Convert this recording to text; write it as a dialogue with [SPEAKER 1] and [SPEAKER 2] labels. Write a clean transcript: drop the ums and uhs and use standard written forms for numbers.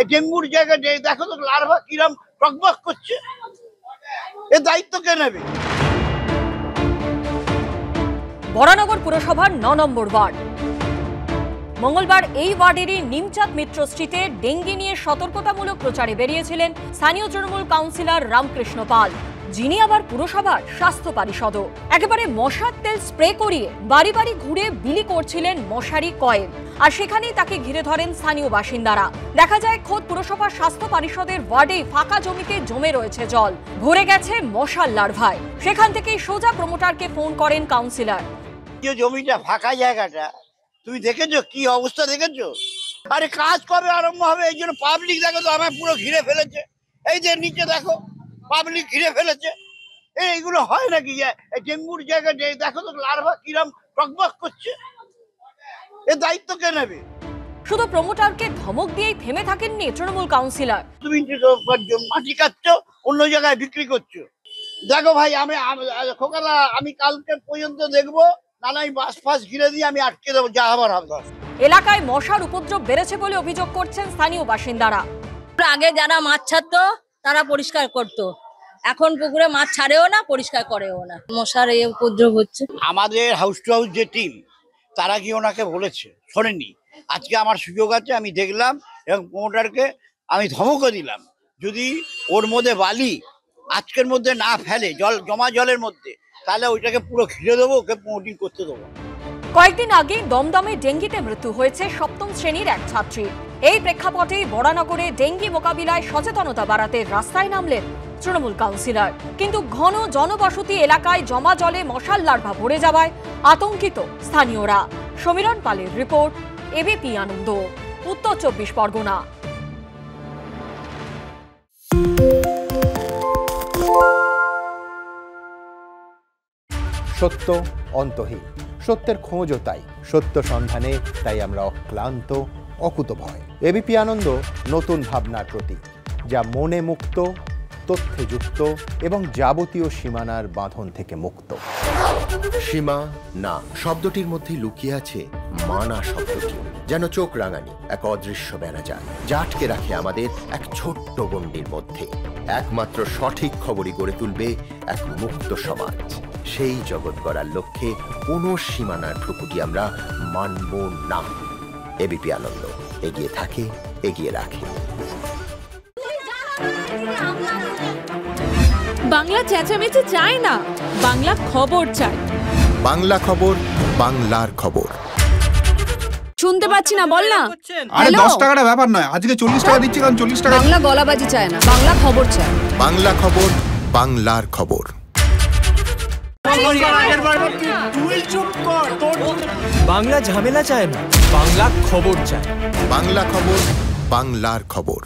[SPEAKER 1] এই ডেঙ্গুর জায়গায় দেখো তো লার্ভা কিরম টকবক করছে, এর দায়িত্ব কে নেবে?
[SPEAKER 2] বরানগর পুরসভার ৯ নম্বর ওয়ার্ড। মঙ্গলবার এই ওয়ার্ডেরই নিমচাঁদ মিত্র স্ট্রিটে ডেঙ্গি নিয়ে সতর্কতামূলক প্রচারে বেরিয়েছিলেন স্থানীয় তৃণমূল কাউন্সিলর রামকৃষ্ণ পাল, যিনি আবার পুরসভার স্বাস্থ্য পারিষদও। একেবারে মশার তেল স্প্রে করিয়ে বাড়ি বাড়ি ঘুরে বিলি করছিলেন মশারি কয়েল, আর সেখানেই তাকে ঘিরে ধরেন স্থানীয় বাসিন্দারা। দেখা যায় খোদ পুরসভার স্বাস্থ্য পারিষদের ওয়ার্ডেই ফাঁকা জমিতে জমে রয়েছে জল, ভরে গেছে মশার লার্ভায়। সেখান থেকেই সোজা প্রমোটারকে ফোন করেন কাউন্সিলর।
[SPEAKER 1] যে জমিটা ফাঁকা জায়গাটা তুমি দেখেছো কি অবস্থা দেখেছো? আরে কাজ কবে আরম্ভ হবে? এই জন্য পাবলিক দেখো তো আমায় পুরো ঘিরে ফেলেছে। এই যে নিচে দেখো পাবলিক ঘিরে ফেলেছে। এইগুলো হয় নাকি? এই ডেঙ্গুর জায়গায় দেখো তো লার্ভা কিরম টকবক করছে, এর দায়িত্ব কে নেবে?
[SPEAKER 2] শুধু প্রমোটারকে ধমক দিয়েই থেমে থাকেননি তৃণমূল কাউন্সিলর।
[SPEAKER 1] তুমি মাটি কাটছো, অন্য জায়গায় বিক্রি করছো। দেখো ভাই, খোকাদা আমি কালকে পর্যন্ত দেখবো, নানা আমি বাস ফাস ঘিরে দিয়ে আমি আটকে দেবো, যা হবার হবে।
[SPEAKER 2] এলাকায় মশার উপদ্রব বেড়েছে বলে অভিযোগ করছেন স্থানীয় বাসিন্দারা।
[SPEAKER 3] আগে যারা মাছ ছাড়তো তারা পরিষ্কার করতো, এখন পুকুরে মাছ ছাড়েও না, পরিষ্কার করেও না, মশার এই উপদ্রব হচ্ছে।
[SPEAKER 1] আমাদের হাউস টু হাউস যে টিম, তারা কি ওনাকে বলেছে? শোনেনি। আজকে আমার সুযোগ আছে, আমি দেখলাম এবং প্রমোটারকে আমি ধমকও দিলাম, যদি ওর মধ্যে বালি আজকের মধ্যে না ফেলে, জমা জলের মধ্যে, তাহলে ওইটাকে পুরো ঘিরে দেবো, ওকে প্রমোটিং করতে দেবো।
[SPEAKER 2] কয়েকদিন আগে দমদমে ডেঙ্গিতে মৃত্যু হয়েছে ৭ম শ্রেণীর এক ছাত্রী। এই প্রেক্ষাপটে বরানগরে ডেঙ্গি মোকাবিলায় সচেতনতা বাড়াতে রাস্তায় নামলেন তৃণমূল কাউন্সিলর। কিন্তু ঘন জনবসতি এলাকায় জমা জলে মশার লার্ভা ভরে যাওয়ায় আতঙ্কিত স্থানীয়রা। সমীরণ পালের রিপোর্ট, এবিপি আনন্দ, উত্তর ২৪ পরগনা।
[SPEAKER 4] সত্য অন্তহীন, সত্যের খোঁজও তাই, সত্য সন্ধানে তাই আমরা অক্লান্ত, অকুতভয়। এবিপি আনন্দ নতুন ভাবনার প্রতীক, যা মনে মুক্ত, তথ্যে যুক্ত এবং যাবতীয় সীমানার বাঁধন থেকে মুক্ত।
[SPEAKER 5] সীমা না শব্দটির মধ্যে লুকিয়ে আছে মানা শব্দটি, যেন চোখ রাঙানি এক অদৃশ্য বেড়াজাল, যা আটকে রাখে আমাদের এক ছোট্ট গণ্ডির মধ্যে। একমাত্র সঠিক খবরই গড়ে তুলবে এক মুক্ত সমাজ। সেই জগৎ গড়ার লক্ষ্যে কোনো সীমানার ঠুকুটি আমরা মানব না। এবিপি আনন্দ এগিয়ে থাকে, এগিয়ে রাখে।
[SPEAKER 6] বাংলা চেঁচামেচি চায় না, বাংলা খবর চায়।
[SPEAKER 5] বাংলা খবর, বাংলার খবর।
[SPEAKER 6] শুনতে পাচ্ছি না, বল না।
[SPEAKER 7] আরে 10 টাকাটা ব্যাপার নয়, আজকে 40 টাকা দিচ্ছি, কারণ 40 টাকা।
[SPEAKER 6] বাংলা গলাবাজি চায় না, বাংলা খবর চায়।
[SPEAKER 5] বাংলা খবর, বাংলার খবর।
[SPEAKER 8] বাংলা ঝামেলা চায় না, বাংলা খবর চায়।
[SPEAKER 5] বাংলা খবর, বাংলার খবর।